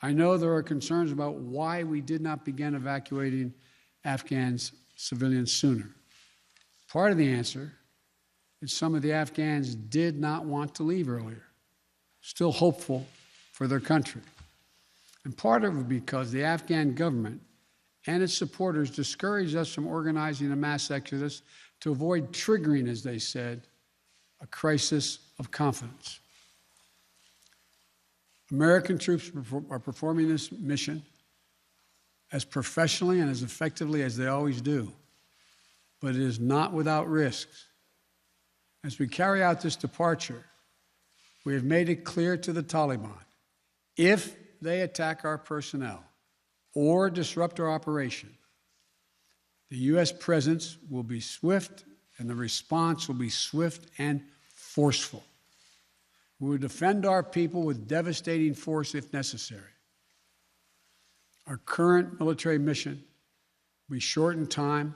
I know there are concerns about why we did not begin evacuating Afghan civilians sooner. Part of the answer is some of the Afghans did not want to leave earlier, still hopeful for their country. And part of it because the Afghan government and its supporters discouraged us from organizing a mass exodus to avoid triggering, as they said, a crisis of confidence. American troops are performing this mission as professionally and as effectively as they always do, but it is not without risks. As we carry out this departure, we have made it clear to the Taliban, if they attack our personnel or disrupt our operation, the U.S. presence will be swift and the response will be swift and forceful. We will defend our people with devastating force if necessary. Our current military mission will be short in time,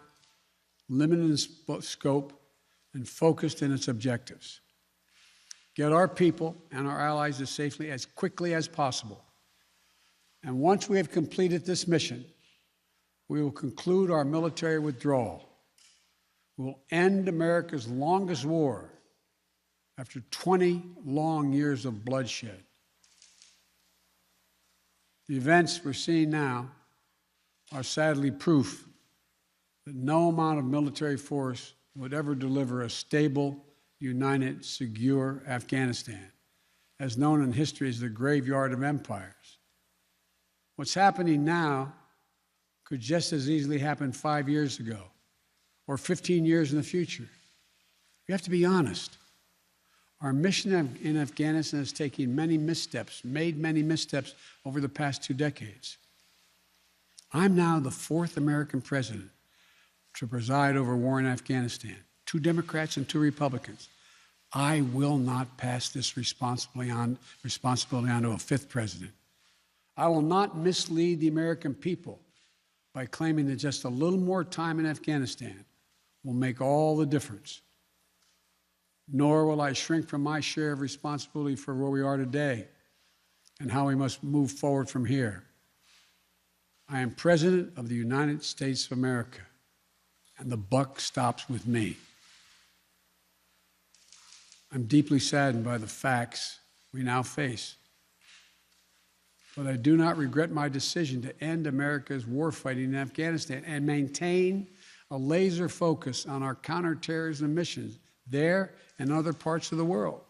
limited in scope, and focused in its objectives. Get our people and our allies as safely as quickly as possible. And once we have completed this mission, we will conclude our military withdrawal. We will end America's longest war after 20 long years of bloodshed. The events we're seeing now are sadly proof that no amount of military force would ever deliver a stable, united, secure Afghanistan, as known in history as the graveyard of empires. What's happening now could just as easily happen 5 years ago or 15 years in the future. We have to be honest. Our mission in Afghanistan has taken many missteps, made many missteps over the past 2 decades. I'm now the 4th American president to preside over war in Afghanistan, 2 Democrats and 2 Republicans. I will not pass this responsibility on to a 5th president. I will not mislead the American people by claiming that just a little more time in Afghanistan will make all the difference. Nor will I shrink from my share of responsibility for where we are today and how we must move forward from here. I am President of the United States of America, and the buck stops with me. I'm deeply saddened by the facts we now face, but I do not regret my decision to end America's warfighting in Afghanistan and maintain a laser focus on our counterterrorism missions there and other parts of the world.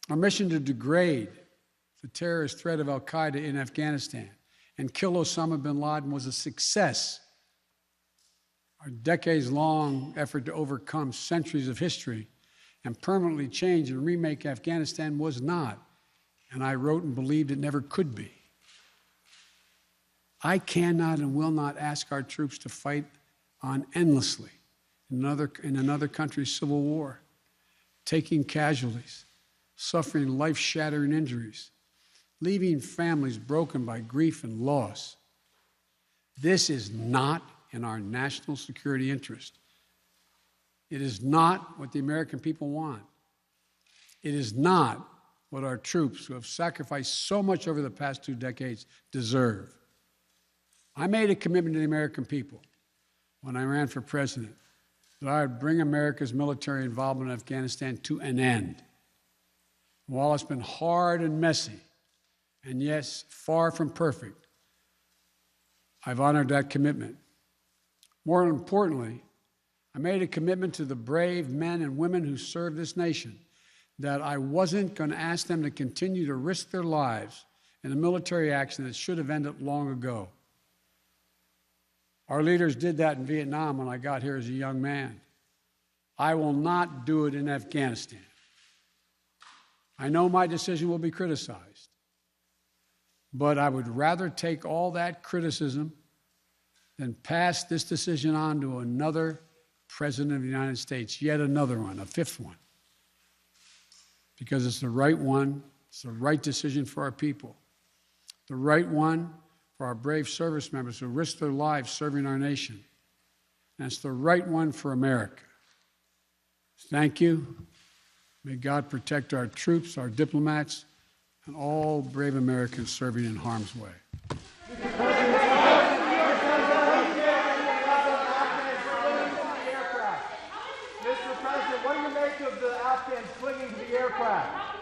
Our mission to degrade the terrorist threat of al-Qaeda in Afghanistan and kill Osama bin Laden was a success. Our decades-long effort to overcome centuries of history and permanently change and remake Afghanistan was not, and I wrote and believed it never could be. I cannot and will not ask our troops to fight on endlessly in another country's civil war, taking casualties, suffering life-shattering injuries, leaving families broken by grief and loss. This is not in our national security interest. It is not what the American people want. It is not what our troops, who have sacrificed so much over the past 2 decades, deserve. I made a commitment to the American people when I ran for president that I would bring America's military involvement in Afghanistan to an end. While it's been hard and messy, and yes, far from perfect, I've honored that commitment. More importantly, I made a commitment to the brave men and women who serve this nation that I wasn't going to ask them to continue to risk their lives in a military action that should have ended long ago. Our leaders did that in Vietnam when I got here as a young man. I will not do it in Afghanistan. I know my decision will be criticized, but I would rather take all that criticism than pass this decision on to another president of the United States, yet another one, a 5th one, because it's the right one, it's the right decision for our people, the right one for our brave service members who risk their lives serving our nation, and it's the right one for America. Thank you. May God protect our troops, our diplomats, and all brave Americans serving in harm's way. Mr. President, what do you make of the Afghans clinging to the aircraft?